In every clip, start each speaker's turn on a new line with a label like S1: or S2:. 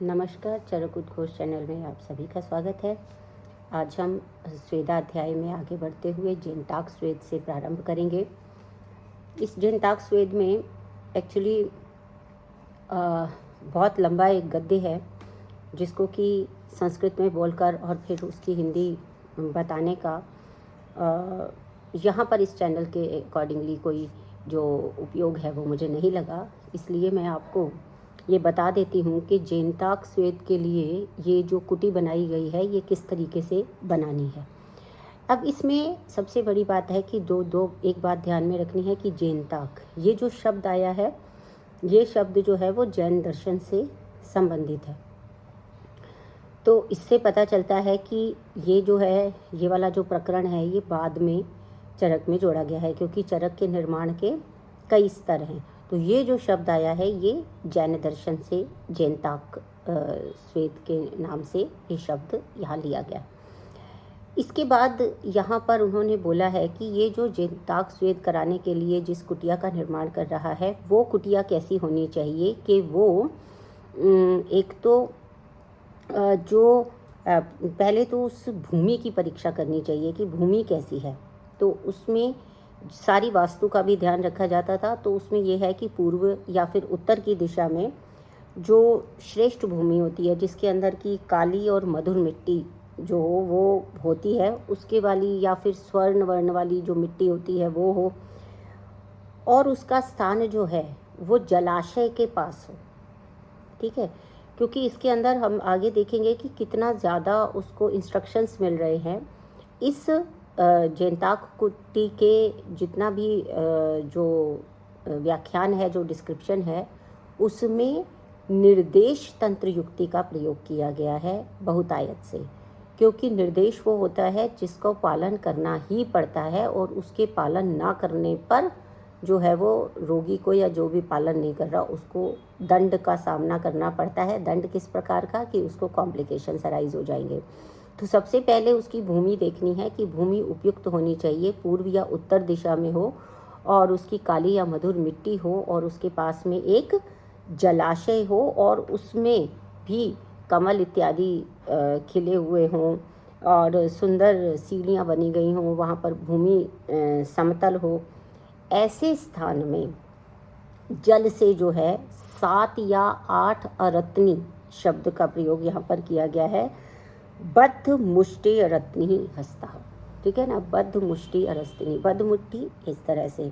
S1: नमस्कार, चरक उद्घोष चैनल में आप सभी का स्वागत है। आज हम स्वेदाध्याय में आगे बढ़ते हुए जेनटाक स्वेद से प्रारंभ करेंगे। इस जेनटाक स्वेद में एक्चुअली बहुत लंबा एक गद्य है जिसको कि संस्कृत में बोलकर और फिर उसकी हिंदी बताने का यहाँ पर इस चैनल के अकॉर्डिंगली कोई जो उपयोग है वो मुझे नहीं लगा, इसलिए मैं आपको ये बता देती हूँ कि जेनटाक स्वेद के लिए ये जो कुटी बनाई गई है ये किस तरीके से बनानी है। अब इसमें सबसे बड़ी बात है कि एक बात ध्यान में रखनी है कि जेनटाक ये जो शब्द आया है, ये शब्द जो है वो जैन दर्शन से संबंधित है। तो इससे पता चलता है कि ये जो है, ये वाला जो प्रकरण है ये बाद में चरक में जोड़ा गया है, क्योंकि चरक के निर्माण के कई स्तर हैं। तो ये जो शब्द आया है ये जैन दर्शन से जेनटाक स्वेद के नाम से ये शब्द यहाँ लिया गया। इसके बाद यहाँ पर उन्होंने बोला है कि ये जो जेनटाक स्वेद कराने के लिए जिस कुटिया का निर्माण कर रहा है वो कुटिया कैसी होनी चाहिए कि वो एक तो जो पहले तो उस भूमि की परीक्षा करनी चाहिए कि भूमि कैसी है। तो उसमें सारी वास्तु का भी ध्यान रखा जाता था। तो उसमें यह है कि पूर्व या फिर उत्तर की दिशा में जो श्रेष्ठ भूमि होती है, जिसके अंदर की काली और मधुर मिट्टी जो हो वो होती है, उसके वाली या फिर स्वर्ण वर्ण वाली जो मिट्टी होती है वो हो, और उसका स्थान जो है वो जलाशय के पास हो। ठीक है, क्योंकि इसके अंदर हम आगे देखेंगे कि कितना ज़्यादा उसको इंस्ट्रक्शंस मिल रहे हैं। इस जेनटाक कुटी के जितना भी जो व्याख्यान है, जो डिस्क्रिप्शन है, उसमें निर्देश तंत्र युक्ति का प्रयोग किया गया है बहुतायत से, क्योंकि निर्देश वो होता है जिसको पालन करना ही पड़ता है, और उसके पालन ना करने पर जो है वो रोगी को या जो भी पालन नहीं कर रहा उसको दंड का सामना करना पड़ता है। दंड किस प्रकार का कि उसको कॉम्प्लिकेशंस अराइज हो जाएंगे। तो सबसे पहले उसकी भूमि देखनी है कि भूमि उपयुक्त होनी चाहिए, पूर्व या उत्तर दिशा में हो, और उसकी काली या मधुर मिट्टी हो, और उसके पास में एक जलाशय हो, और उसमें भी कमल इत्यादि खिले हुए हों, और सुंदर सीढ़ियाँ बनी गई हों, वहाँ पर भूमि समतल हो। ऐसे स्थान में जल से जो है 7 या 8 अरत्नी शब्द का प्रयोग यहाँ पर किया गया है। बद्ध मुष्टि अरत्नी हस्ता, ठीक है ना, बद्ध मुष्टि अरस्तिनी, बद्ध मुट्ठी, इस तरह से।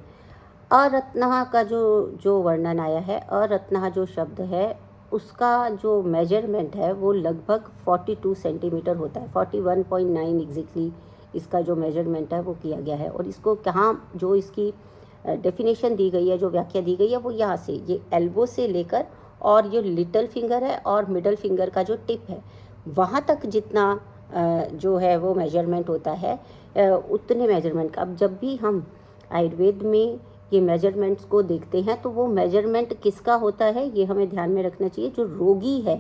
S1: अरत्ना का जो वर्णन आया है, अरत्ना जो शब्द है उसका जो मेजरमेंट है वो लगभग 42 सेंटीमीटर होता है। 41.9 एग्जैक्टली इसका जो मेजरमेंट है वो किया गया है। और इसको कहाँ जो इसकी डेफिनेशन दी गई है, जो व्याख्या दी गई है, वो यहाँ से, ये एल्बो से लेकर और ये लिटल फिंगर है और मिडल फिंगर का जो टिप है वहाँ तक जितना जो है वो मेजरमेंट होता है, उतने मेजरमेंट का। अब जब भी हम आयुर्वेद में ये मेजरमेंट्स को देखते हैं तो वो मेजरमेंट किसका होता है ये हमें ध्यान में रखना चाहिए। जो रोगी है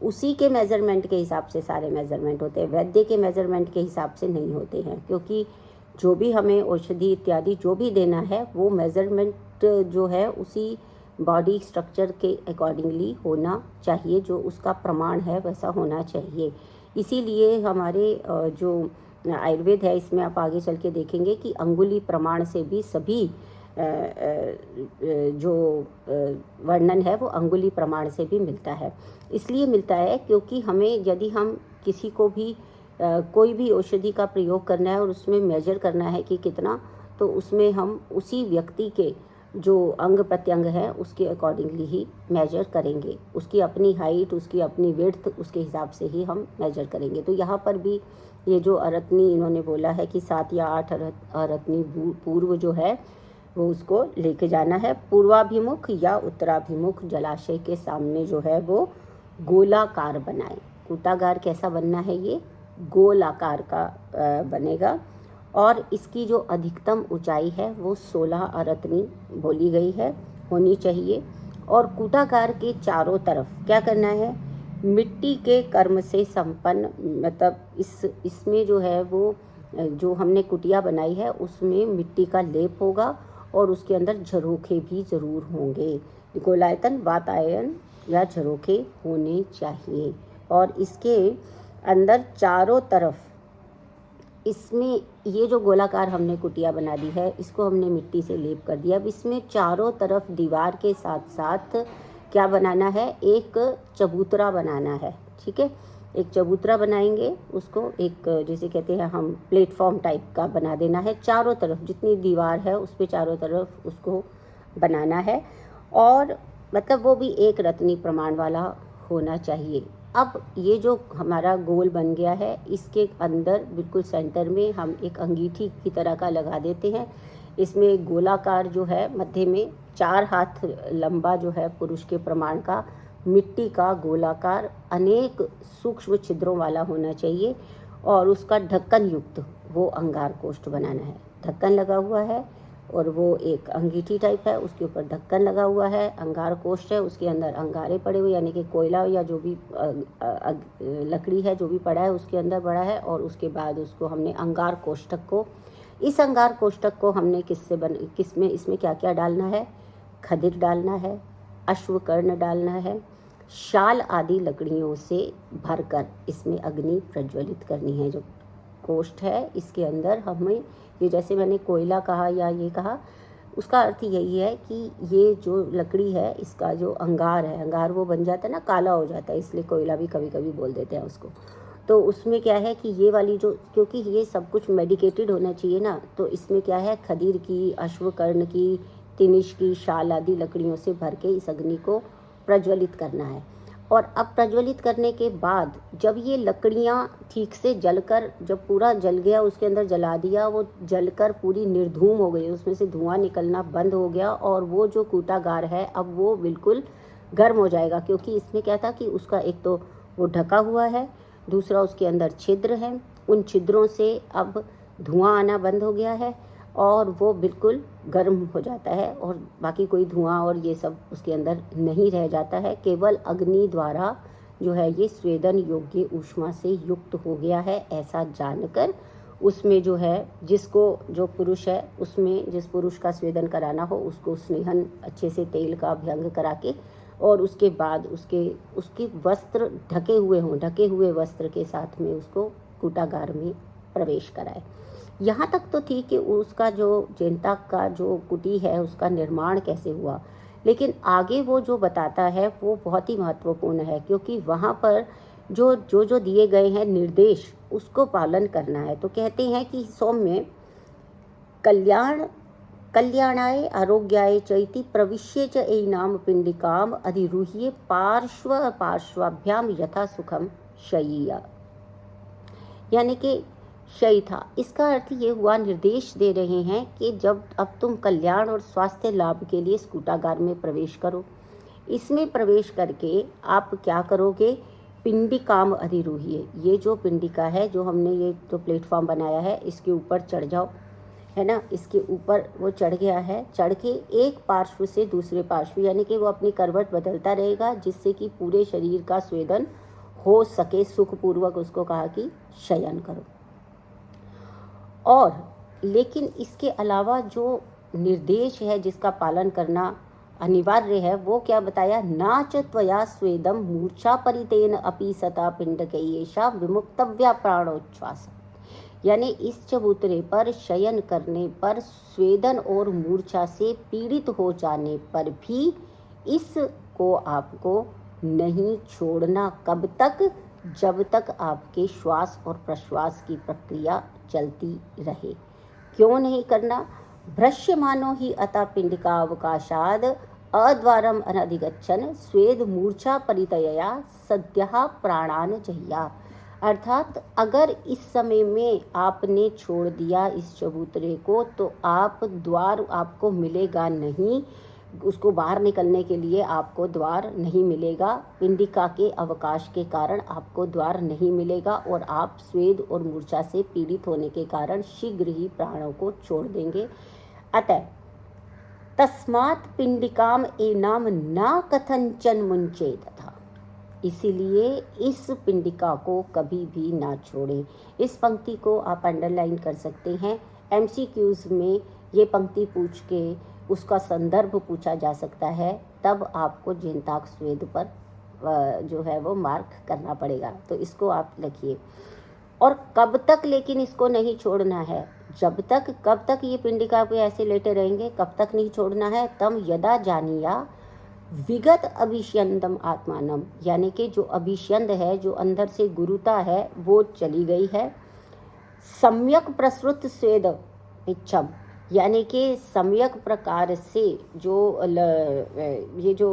S1: उसी के मेजरमेंट के हिसाब से सारे मेजरमेंट होते हैं, वैद्य के मेजरमेंट के हिसाब से नहीं होते हैं, क्योंकि जो भी हमें औषधि इत्यादि जो भी देना है वो मेजरमेंट जो है उसी बॉडी स्ट्रक्चर के अकॉर्डिंगली होना चाहिए, जो उसका प्रमाण है वैसा होना चाहिए। इसीलिए हमारे जो आयुर्वेद है इसमें आप आगे चल के देखेंगे कि अंगुली प्रमाण से भी सभी जो वर्णन है वो अंगुली प्रमाण से भी मिलता है। इसलिए मिलता है क्योंकि हमें यदि हम किसी को भी कोई भी औषधि का प्रयोग करना है और उसमें मेजर करना है कि कितना, तो उसमें हम उसी व्यक्ति के जो अंग प्रत्यंग है उसके अकॉर्डिंगली ही मेजर करेंगे। उसकी अपनी हाइट, उसकी अपनी विड्थ, उसके हिसाब से ही हम मेजर करेंगे। तो यहाँ पर भी ये जो अरत्नी इन्होंने बोला है कि 7 या 8 अरत्नी पूर्व जो है वो उसको लेके जाना है। पूर्वाभिमुख या उत्तराभिमुख जलाशय के सामने जो है वो गोलाकार बनाए। कूटागार कैसा बनना है, ये गोल आकार का बनेगा। और इसकी जो अधिकतम ऊंचाई है वो 16 अरत्नी बोली गई है होनी चाहिए। और कूटागार के चारों तरफ क्या करना है, मिट्टी के कर्म से संपन्न, मतलब इसमें जो है वो जो हमने कुटिया बनाई है उसमें मिट्टी का लेप होगा और उसके अंदर झरोखे भी ज़रूर होंगे। गोलायतन वातायन या झरोखे होने चाहिए। और इसके अंदर चारों तरफ, इसमें ये जो गोलाकार हमने कुटिया बना दी है, इसको हमने मिट्टी से लेप कर दिया। अब इसमें चारों तरफ दीवार के साथ साथ क्या बनाना है, एक चबूतरा बनाना है। ठीक है, एक चबूतरा बनाएंगे, उसको एक जैसे कहते हैं हम प्लेटफॉर्म टाइप का बना देना है। चारों तरफ जितनी दीवार है उस पे चारों तरफ उसको बनाना है, और मतलब वो भी एक रत्नी प्रमाण वाला होना चाहिए। अब ये जो हमारा गोल बन गया है, इसके अंदर बिल्कुल सेंटर में हम एक अंगीठी की तरह का लगा देते हैं। इसमें एक गोलाकार जो है मध्य में 4 हाथ लंबा जो है पुरुष के प्रमाण का मिट्टी का गोलाकार अनेक सूक्ष्म छिद्रों वाला होना चाहिए, और उसका ढक्कन युक्त वो अंगार कोष्ठ बनाना है। ढक्कन लगा हुआ है और वो एक अंगीठी टाइप है, उसके ऊपर ढक्कन लगा हुआ है, अंगार कोष्ठ है, उसके अंदर अंगारे पड़े हुए, यानी कि कोयला या जो भी लकड़ी है जो भी पड़ा है उसके अंदर पड़ा है। और उसके बाद उसको हमने अंगार कोष्ठक को, इस अंगार कोष्ठक को हमने किसमें इसमें क्या क्या डालना है, खदिर डालना है, अश्वकर्ण डालना है, शाल आदि लकड़ियों से भरकर इसमें अग्नि प्रज्वलित करनी है। जो कोष्ठ है इसके अंदर हमें, ये जैसे मैंने कोयला कहा या ये कहा, उसका अर्थ यही है कि ये जो लकड़ी है इसका जो अंगार है, अंगार वो बन जाता है ना, काला हो जाता है, इसलिए कोयला भी कभी कभी बोल देते हैं उसको। तो उसमें क्या है कि ये वाली जो, क्योंकि ये सब कुछ मेडिकेटेड होना चाहिए ना, तो इसमें क्या है, खदीर की, अश्वकर्ण की, तिनिश की, शाल आदि लकड़ियों से भर के इस अग्नि को प्रज्वलित करना है। और अब प्रज्वलित करने के बाद जब ये लकड़ियाँ ठीक से जलकर, जब पूरा जल गया, उसके अंदर जला दिया, वो जलकर पूरी निर्धूम हो गई, उसमें से धुआं निकलना बंद हो गया, और वो जो कूटागार है अब वो बिल्कुल गर्म हो जाएगा। क्योंकि इसमें क्या था कि उसका एक तो वो ढका हुआ है, दूसरा उसके अंदर छिद्र हैं, उन छिद्रों से अब धुआं आना बंद हो गया है और वो बिल्कुल गर्म हो जाता है, और बाकी कोई धुआं और ये सब उसके अंदर नहीं रह जाता है। केवल अग्नि द्वारा जो है ये स्वेदन योग्य ऊष्मा से युक्त हो गया है, ऐसा जानकर उसमें जो है, जिसको, जो पुरुष है उसमें, जिस पुरुष का स्वेदन कराना हो उसको स्नेहन अच्छे से तेल का अभ्यंग करा के, और उसके बाद उसके वस्त्र ढके हुए हों, ढके हुए वस्त्र के साथ में उसको कूटागार में प्रवेश कराए। यहाँ तक तो थी कि उसका जो जनता का जो कुटी है उसका निर्माण कैसे हुआ, लेकिन आगे वो जो बताता है वो बहुत ही महत्वपूर्ण है, क्योंकि वहाँ पर जो दिए गए हैं निर्देश उसको पालन करना है। तो कहते हैं कि सौम्य कल्याणाय आरोग्याय चैति प्रविश्य च एनाम पिंडिकाम अधिरूह्य पार्श्वाभ्याम यथा सुखम शय्या, यानी कि शयी था। इसका अर्थ ये हुआ, निर्देश दे रहे हैं कि जब अब तुम कल्याण और स्वास्थ्य लाभ के लिए कूटागार में प्रवेश करो, इसमें प्रवेश करके आप क्या करोगे, पिंडिकाम अधिरूह्य, ये जो पिंडिका है, जो हमने ये जो प्लेटफॉर्म बनाया है इसके ऊपर चढ़ जाओ, है ना, इसके ऊपर वो चढ़ गया है, चढ़ के एक पार्श्व से दूसरे पार्श्व, यानी कि वो अपनी करवट बदलता रहेगा जिससे कि पूरे शरीर का स्वेदन हो सके सुखपूर्वक। उसको कहा कि शयन करो। और लेकिन इसके अलावा जो निर्देश है जिसका पालन करना अनिवार्य है, वो क्या बताया, नाच त्वया स्वेदम मूर्छा परितेन अपि सता पिंडकयेषा विमुक्तव्या प्राणोच्छ्वास, यानी इस चबूतरे पर शयन करने पर स्वेदन और मूर्छा से पीड़ित हो जाने पर भी इसको आपको नहीं छोड़ना। कब तक, जब तक आपके श्वास और प्रश्वास की प्रक्रिया चलती रहे। क्यों नहीं करना, भ्रश्यमानो ही अतः पिंडिकावकाशाद अद्वारम अनधिगच्छन स्वेद मूर्छा परितयया सद्यः प्राणान जह्या, अर्थात अगर इस समय में आपने छोड़ दिया इस चबूतरे को तो आप द्वार आपको मिलेगा नहीं, उसको बाहर निकलने के लिए आपको द्वार नहीं मिलेगा, पिंडिका के अवकाश के कारण आपको द्वार नहीं मिलेगा, और आप स्वेद और मूर्छा से पीड़ित होने के कारण शीघ्र ही प्राणों को छोड़ देंगे। अतः तस्मात् पिंडिकाम एनाम ना कथंचन मुंचेत था, इसीलिए इस पिंडिका को कभी भी ना छोड़ें। इस पंक्ति को आप अंडरलाइन कर सकते हैं। MCQs में ये पंक्ति पूछ के उसका संदर्भ पूछा जा सकता है तब आपको जेनताक स्वेद पर जो है वो मार्क करना पड़ेगा। तो इसको आप लिखिए। और कब तक लेकिन इसको नहीं छोड़ना है, कब तक ये पिंडिका पे ऐसे लेटे रहेंगे, कब तक नहीं छोड़ना है, तम यदा जानिया विगत अभिष्यंदम आत्मानम, यानी कि जो अभिष्यंद है, जो अंदर से गुरुता है, वो चली गई है। सम्यक प्रसृत स्वेद इच्छम, यानी कि सम्यक प्रकार से ये जो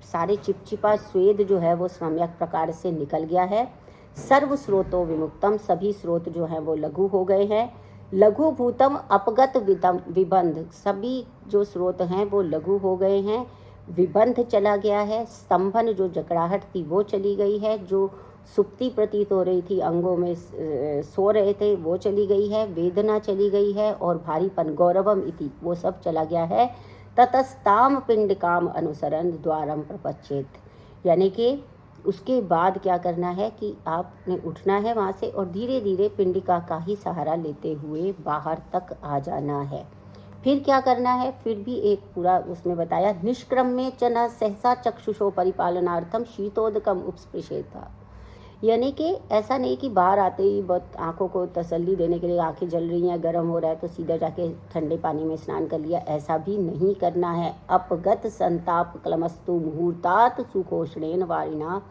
S1: सारे चिपचिपा स्वेद जो है वो सम्यक प्रकार से निकल गया है। सर्व स्रोतों विमुक्तम, सभी स्रोत जो हैं वो लघु हो गए हैं। लघु भूतम अपगत विबंध, सभी जो स्रोत हैं वो लघु हो गए हैं। विबंध चला गया है। स्तंभन, जो जकड़ाहट थी वो चली गई है। जो सुप्ति प्रतीत हो रही थी, अंगों में सो रहे थे, वो चली गई है। वेदना चली गई है और भारीपन, गौरवम इति, वो सब चला गया है। ततस्ताम पिंडकाम अनुसरण द्वारम प्रपच्चेत, यानी कि उसके बाद क्या करना है कि आपने उठना है वहाँ से और धीरे धीरे पिंडिका का ही सहारा लेते हुए बाहर तक आ जाना है। फिर क्या करना है, फिर भी एक पूरा उसमें बताया। निष्क्रम में चना सहसा चक्षुषो परिपालनार्थम शीतोदकम उपस्पृशेता, यानी कि ऐसा नहीं कि बाहर आते ही बहुत आँखों को तसल्ली देने के लिए आँखें जल रही हैं, गर्म हो रहा है तो सीधा जाके ठंडे पानी में स्नान कर लिया, ऐसा भी नहीं करना है। अपगत संताप क्लमस्तु मुहूर्तात् सुखोष्णेन वारिणा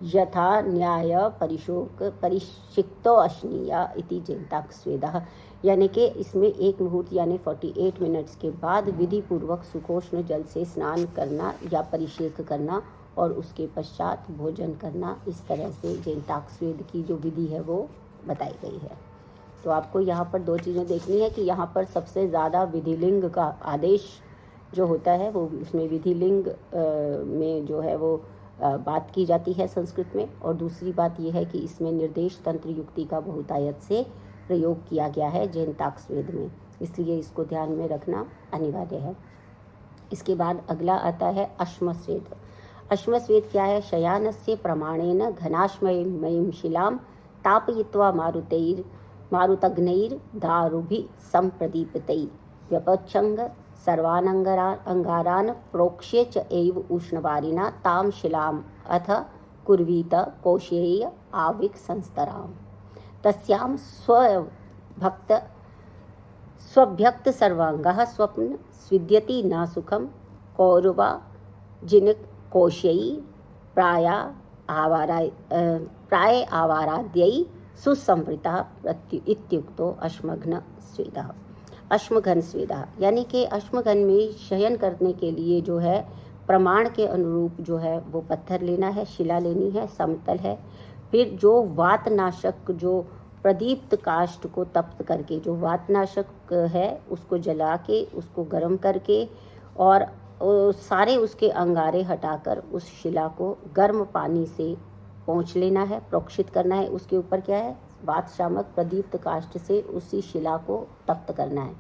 S1: यथा न्याय परिशिक्तो अश्नीया इति जेनताक स्वेदः, यानी कि इसमें एक मुहूर्त यानी 48 मिनट्स के बाद विधि पूर्वक सुखोष्ण जल से स्नान करना या परिषेक करना और उसके पश्चात भोजन करना, इस तरह से जेनताक स्वेद की जो विधि है वो बताई गई है। तो आपको यहाँ पर दो चीज़ें देखनी है कि यहाँ पर सबसे ज़्यादा विधिलिंग का आदेश जो होता है वो उसमें विधिलिंग में जो है वो बात की जाती है संस्कृत में, और दूसरी बात यह है कि इसमें निर्देश तंत्र युक्ति का बहुतायत से प्रयोग किया गया है जेनताक स्वेद में, इसलिए इसको ध्यान में रखना अनिवार्य है। इसके बाद अगला आता है अश्मस्वेद। अश्मस्वेद क्या है? शयानस्य प्रमाणेन घनाश्मयीं शिलां तापयित्वा मारुतग्नैर दारुभिः संप्रदीप्तैः व्यपच्छङ्ग सर्वानंगारान् प्रोक्ष्य च एव उष्णवारिणा तां शिलाम् अथ कुर्वीत कोशेय आविक संस्तराम् तस्यां स्वभक्त सर्वांगः स्वप्न स्विद्यति न सुखम कौरवा जिनक कोशयी प्राय आवाराद्यै सुसंवृतः इत्युक्तो अश्मघन स्वेदः, यानी कि अश्मघन में शयन करने के लिए जो है प्रमाण के अनुरूप जो है वो पत्थर लेना है, शिला लेनी है, समतल है। फिर जो वातनाशक, जो प्रदीप्त काष्ठ को तप्त करके, जो वातनाशक है उसको जला के, उसको गर्म करके और सारे उसके अंगारे हटाकर उस शिला को गर्म पानी से पोंछ लेना है, प्रोक्षित करना है। उसके ऊपर क्या है? वात शामक प्रदीप्त काष्ठ से उसी शिला को तप्त करना है।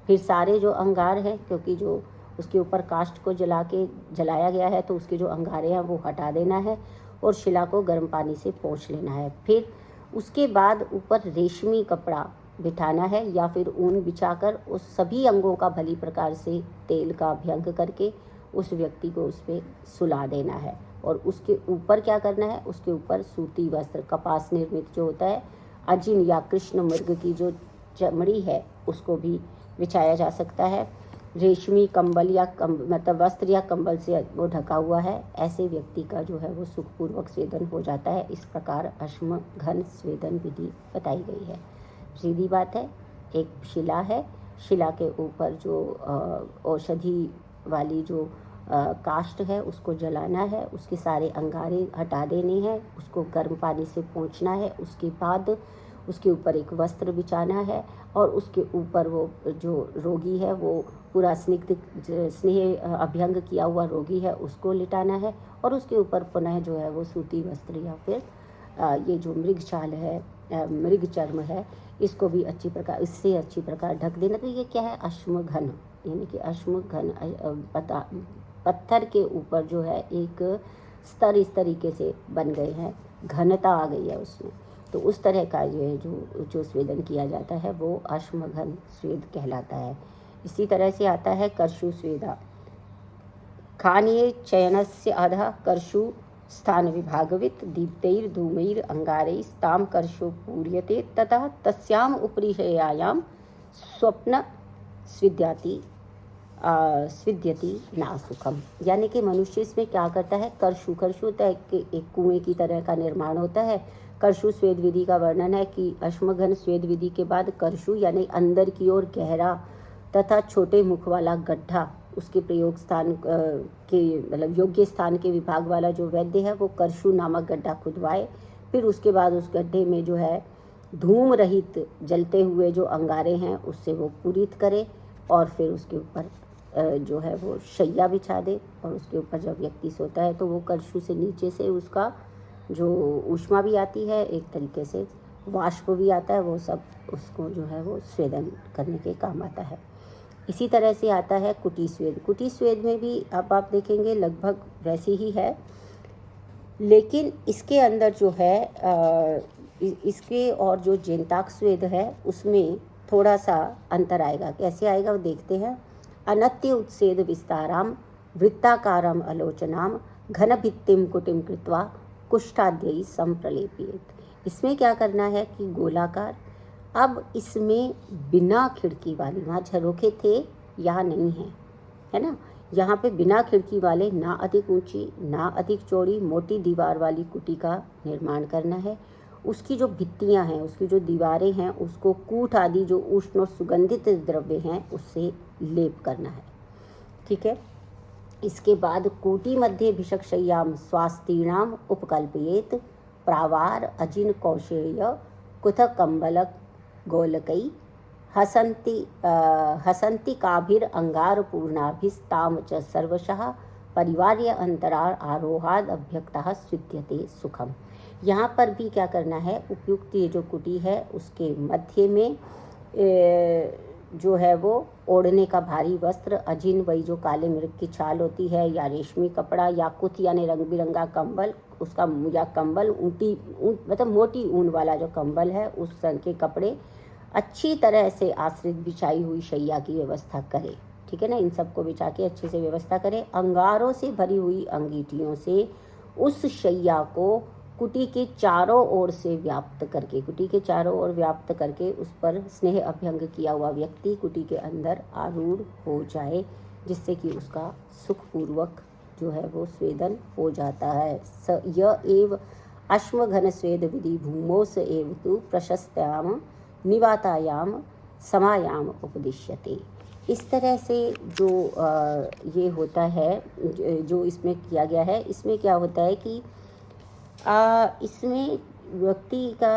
S1: फिर सारे जो अंगार हैं, क्योंकि जो उसके ऊपर काष्ठ को जलाया गया है तो उसके जो अंगारे हैं वो हटा देना है और शिला को गर्म पानी से पोंछ लेना है। फिर उसके बाद ऊपर रेशमी कपड़ा बिठाना है या फिर ऊन बिछाकर उस सभी अंगों का भली प्रकार से तेल का अभ्यंग करके उस व्यक्ति को उस पर सुला देना है। और उसके ऊपर क्या करना है? उसके ऊपर सूती वस्त्र, कपास निर्मित जो होता है, अजिन या कृष्ण मृग की जो चमड़ी है उसको भी बिछाया जा सकता है। रेशमी कंबल या मतलब वस्त्र या कंबल से वो ढका हुआ है, ऐसे व्यक्ति का जो है वो सुखपूर्वक स्वेदन हो जाता है। इस प्रकार अश्मघन स्वेदन विधि बताई गई है। सीधी बात है, एक शिला है, शिला के ऊपर जो औषधि वाली जो काष्ठ है उसको जलाना है, उसके सारे अंगारे हटा देने हैं, उसको गर्म पानी से पोंछना है। उसके बाद उसके ऊपर एक वस्त्र बिछाना है और उसके ऊपर वो जो रोगी है, वो पूरा स्नेह अभ्यंग किया हुआ रोगी है, उसको लिटाना है और उसके ऊपर पुनः जो है वो सूती वस्त्र या फिर ये जो मृग छाल है, मृग चर्म है, इसको भी इससे अच्छी प्रकार ढक देना। तो ये क्या है? अश्मघन, यानी कि अश्मघन पत्थर के ऊपर जो है एक स्तर इस तरीके से बन गए हैं, घनता आ गई है उसमें। तो उस तरह का जो स्वेदन किया जाता है वो अश्मघन स्वेद कहलाता है। इसी तरह से आता है कर्षु स्वेदा। खानीय चयनस्य अधः कर्षु स्थान विभागवित दीप्तैर्धूमैर अंगारैस्तां कर्षो पूर्यते ततः तस्याम उपरि शय्यायां स्वप्न स्विद्याति स्विद्यति नासुखम। यानी कि मनुष्य इसमें क्या करता है, कर्षु होता है कि एक कुएं की तरह का निर्माण होता है। कर्षु स्वेद विधि का वर्णन है कि अश्मघन स्वेद विधि के बाद कर्षु यानी अंदर की ओर गहरा तथा छोटे मुख वाला गड्ढा, उसके प्रयोग स्थान के मतलब योग्य स्थान के विभाग वाला जो वैद्य है वो कर्षु नामक गड्ढा खुदवाए। फिर उसके बाद उस गड्ढे में जो है धूम रहित जलते हुए जो अंगारे हैं उससे वो पूरित करे और फिर उसके ऊपर जो है वो शैया बिछा दे। और उसके ऊपर जब व्यक्ति सोता है तो वो कर्षु से नीचे से उसका जो ऊष्मा भी आती है, एक तरीके से वाष्प भी आता है, वो सब उसको जो है वो स्वेदन करने के काम आता है। इसी तरह से आता है कुटी स्वेद। कुटी स्वेद में भी अब आप देखेंगे लगभग वैसी ही है, लेकिन इसके अंदर जो है इसके और जो जेंताक स्वेद है उसमें थोड़ा सा अंतर आएगा। कैसे आएगा वो देखते हैं। अनत्य उत्सेद विस्ताराम वृत्ताकारम आलोचनाम घन भित्तिम कुटिम कृत्वा कुष्ठाद्ययी संप्रलेपित। इसमें क्या करना है कि गोलाकार, अब इसमें बिना खिड़की वाली, वहाँ झरोखे थे यहाँ नहीं है, है ना, यहाँ पे बिना खिड़की वाले, ना अधिक ऊंची ना अधिक चौड़ी, मोटी दीवार वाली कुटी का निर्माण करना है। उसकी जो भित्तियाँ हैं, उसकी जो दीवारें हैं, उसको कूट आदि जो उष्ण और सुगंधित द्रव्य हैं उससे लेप करना है। ठीक है। इसके बाद कोटि मध्य भिषक्शय्याम स्वास्तीनाम उपकल्पयेत प्रावार अजिन कौशेय कुथ कंबल गोलकई हसंति काभिर अंगार पूर्णाभिस्ताम च सर्वशः परिवार्य अंतरार आरोहाद अभ्यक्तः स्विद्यते सुखम। यहाँ पर भी क्या करना है, उपयुक्त ये जो कुटी है उसके मध्य में जो है वो ओढ़ने का भारी वस्त्र, अजिन वही जो काले मृग की छाल होती है, या रेशमी कपड़ा, या कुथ यानी रंग बिरंगा कंबल, उसका या कंबल मतलब मोटी ऊन वाला जो कंबल है उस रंग के कपड़े, अच्छी तरह से आश्रित बिछाई हुई शैया की व्यवस्था करे। ठीक है ना, इन सबको बिछा के अच्छे से व्यवस्था करे। अंगारों से भरी हुई अंगीठियों से उस शैया को कुटी के चारों ओर से व्याप्त करके, कुटी के चारों ओर व्याप्त करके उस पर स्नेह अभ्यंग किया हुआ व्यक्ति कुटी के अंदर आरूढ़ हो जाए, जिससे कि उसका सुखपूर्वक जो है वो स्वेदन हो जाता है। स य एव अश्मघन स्वेद विधि भूमोस एव तु प्रशस्त्याम निवातायाम समायाम उपदिश्यते। इस तरह से जो ये होता है, जो इसमें किया गया है, इसमें क्या होता है कि इसमें व्यक्ति का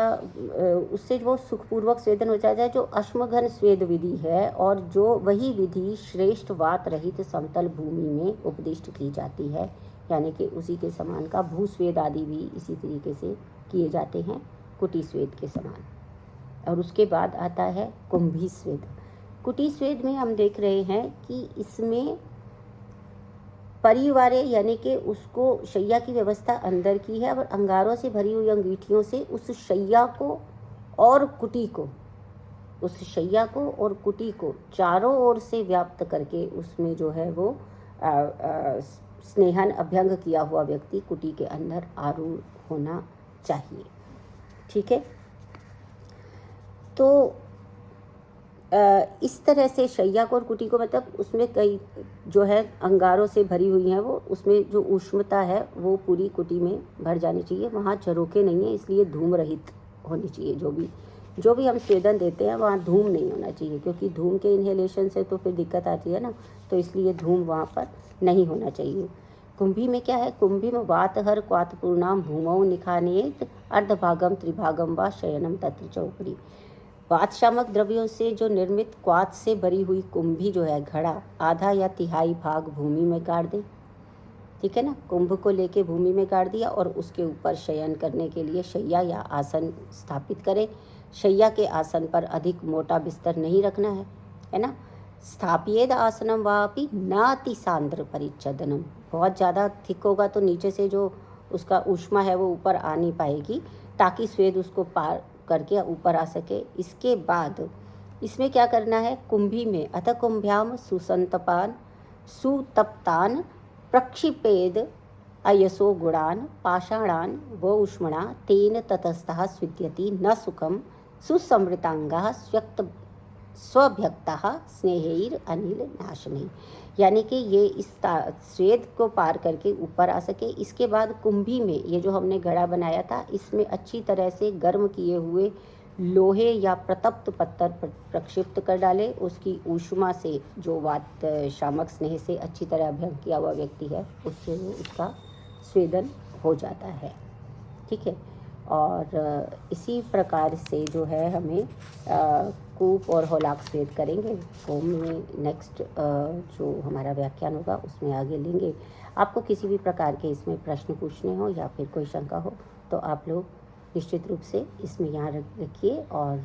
S1: उससे वो सुखपूर्वक स्वेदन हो जाता है। जो अश्मघन स्वेद विधि है और जो वही विधि श्रेष्ठ वात रहित समतल भूमि में उपदिष्ट की जाती है, यानी कि उसी के समान का भूस्वेद आदि भी इसी तरीके से किए जाते हैं कुटी स्वेद के समान। और उसके बाद आता है कुंभी स्वेद। कुटी स्वेद में हम देख रहे हैं कि इसमें परिवार यानी कि उसको शैया की व्यवस्था अंदर की है और अंगारों से भरी हुई अंगीठियों से उस शैया को और कुटी को, उस शैया को और कुटी को चारों ओर से व्याप्त करके उसमें जो है वो स्नेहन अभ्यंग किया हुआ व्यक्ति कुटी के अंदर आरूढ़ होना चाहिए। ठीक है। तो इस तरह से शैया को और कुटी को, मतलब उसमें कई जो है अंगारों से भरी हुई हैं, वो उसमें जो ऊष्मता है वो पूरी कुटी में भर जानी चाहिए। वहाँ झरोखे नहीं है, इसलिए धूम रहित होनी चाहिए। जो भी हम स्वेदन देते हैं वहाँ धूम नहीं होना चाहिए, क्योंकि धूम के इन्हेलेशन से तो फिर दिक्कत आती है ना, तो इसलिए धूम वहाँ पर नहीं होना चाहिए। कुंभी में क्या है, कुंभी में वातहर क्वातपूर्णाम भूमौ निखानेत अर्धभागम त्रिभागम व शयनम तत्र चौपरी। वात शामक द्रव्यों से जो निर्मित क्वात से भरी हुई कुंभी जो है, घड़ा, आधा या तिहाई भाग भूमि में गाड़ दे। ठीक है ना, कुंभ को लेके भूमि में गाड़ दिया और उसके ऊपर शयन करने के लिए शैया या आसन स्थापित करें। शैया के आसन पर अधिक मोटा बिस्तर नहीं रखना है ना। स्थापियेद आसनम वापि नाति सांद्र परिच्छदनम। बहुत ज़्यादा थिक होगा तो नीचे से जो उसका ऊष्मा है वो ऊपर आ नहीं पाएगी, ताकि स्वेद उसको पार करके ऊपर आ सके। इसके बाद इसमें क्या करना है, कुंभी में अथ कुंभ्याम सुसंतपान सुतप्तान प्रक्षिपेद अयसो गुणान् पाषाणान् व ऊष्मणा तेन ततस्तः स्विद्यति न सुखम सुसमृतांगः स्वभक्तः स्नेहैर अनिल नाशनी। यानी कि ये इस स्वेद को पार करके ऊपर आ सके। इसके बाद कुंभी में ये जो हमने घड़ा बनाया था, इसमें अच्छी तरह से गर्म किए हुए लोहे या प्रतप्त पत्थर प्रक्षिप्त कर डाले। उसकी ऊष्मा से जो वात शामक स्नेह से अच्छी तरह अभ्यंग किया हुआ व्यक्ति है, उससे उसका स्वेदन हो जाता है। ठीक है। और इसी प्रकार से जो है हमें कूप और होलाक स्वेद करेंगे। होम में नेक्स्ट जो हमारा व्याख्यान होगा उसमें आगे लेंगे। आपको किसी भी प्रकार के इसमें प्रश्न पूछने हो या फिर कोई शंका हो तो आप लोग निश्चित रूप से इसमें यहाँ रखिए और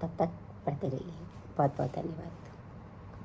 S1: तब तक पढ़ते रहिए। बहुत बहुत धन्यवाद।